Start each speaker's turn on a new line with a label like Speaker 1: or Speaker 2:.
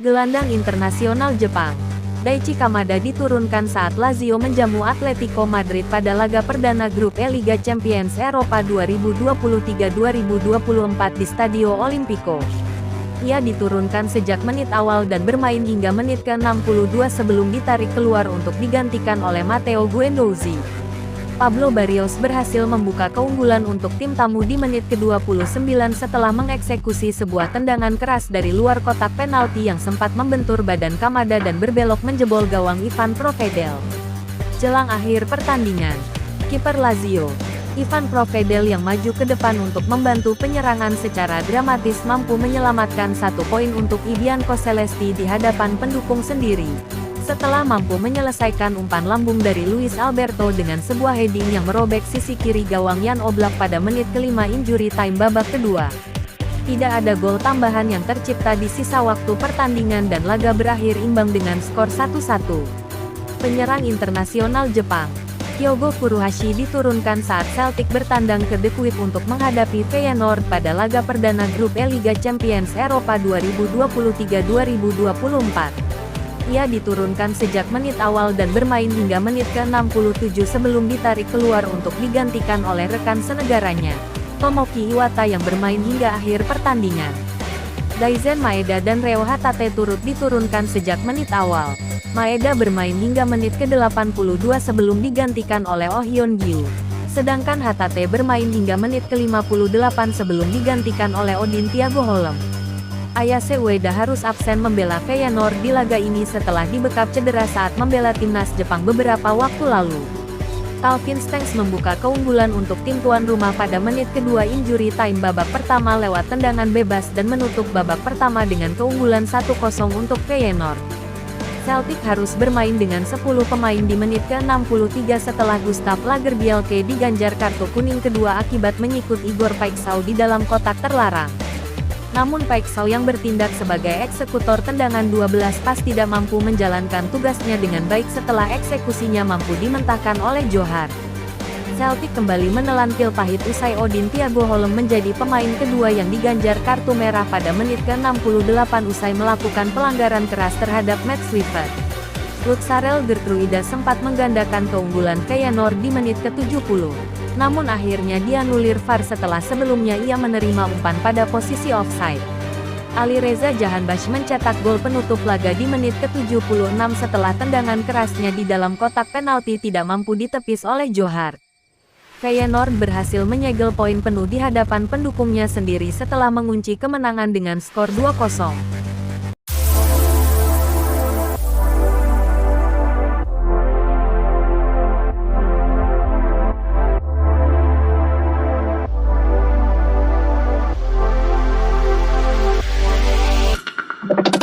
Speaker 1: Gelandang internasional Jepang, Daichi Kamada diturunkan saat Lazio menjamu Atletico Madrid pada laga perdana grup E Liga Champions Eropa 2023-2024 di Stadio Olimpico. Ia diturunkan sejak menit awal dan bermain hingga menit ke-62 sebelum ditarik keluar untuk digantikan oleh Matteo Guendouzi. Pablo Barrios berhasil membuka keunggulan untuk tim tamu di menit ke-29 setelah mengeksekusi sebuah tendangan keras dari luar kotak penalti yang sempat membentur badan Kamada dan berbelok menjebol gawang Ivan Provedel. Jelang akhir pertandingan, kiper Lazio, Ivan Provedel yang maju ke depan untuk membantu penyerangan secara dramatis mampu menyelamatkan 1 poin untuk I Bianco Celesti di hadapan pendukung sendiri. Setelah mampu menyelesaikan umpan lambung dari Luis Alberto dengan sebuah heading yang merobek sisi kiri gawang Jan Oblak pada menit ke-5 injury time babak kedua. Tidak ada gol tambahan yang tercipta di sisa waktu pertandingan dan laga berakhir imbang dengan skor 1-1. Penyerang internasional Jepang, Kyogo Furuhashi diturunkan saat Celtic bertandang ke The Kuip untuk menghadapi Feyenoord pada laga perdana grup E Liga Champions Eropa 2023-2024. Ia diturunkan sejak menit awal dan bermain hingga menit ke-67 sebelum ditarik keluar untuk digantikan oleh rekan senegaranya, Tomoki Iwata yang bermain hingga akhir pertandingan. Daizen Maeda dan Reo Hatate turut diturunkan sejak menit awal. Maeda bermain hingga menit ke-82 sebelum digantikan oleh Oh Hyun Gyu. Sedangkan Hatate bermain hingga menit ke-58 sebelum digantikan oleh Odin Thiago Holm. Ayase Ueda harus absen membela Feyenoord di laga ini setelah dibekap cedera saat membela timnas Jepang beberapa waktu lalu. Calvin Stengs membuka keunggulan untuk tim tuan rumah pada menit kedua injury time babak pertama lewat tendangan bebas dan menutup babak pertama dengan keunggulan 1-0 untuk Feyenoord. Celtic harus bermain dengan 10 pemain di menit ke-63 setelah Gustav Lagerbielke diganjar kartu kuning kedua akibat menyikut Igor Paixão di dalam kotak terlarang. Namun Paixão yang bertindak sebagai eksekutor tendangan 12 pas tidak mampu menjalankan tugasnya dengan baik setelah eksekusinya mampu dimentahkan oleh Johar. Celtic kembali menelan pil pahit usai Odin Thiago Holm menjadi pemain kedua yang diganjar kartu merah pada menit ke-68 usai melakukan pelanggaran keras terhadap Matt Swifer. Lutsarel Gertruida sempat menggandakan keunggulan Feyenoord di menit ke-70. Namun akhirnya dianulir VAR setelah sebelumnya ia menerima umpan pada posisi offside. Alireza Jahanbakhsh mencetak gol penutup laga di menit ke-76 setelah tendangan kerasnya di dalam kotak penalti tidak mampu ditepis oleh Johar. Feyenoord berhasil menyegel poin penuh di hadapan pendukungnya sendiri setelah mengunci kemenangan dengan skor 2-0.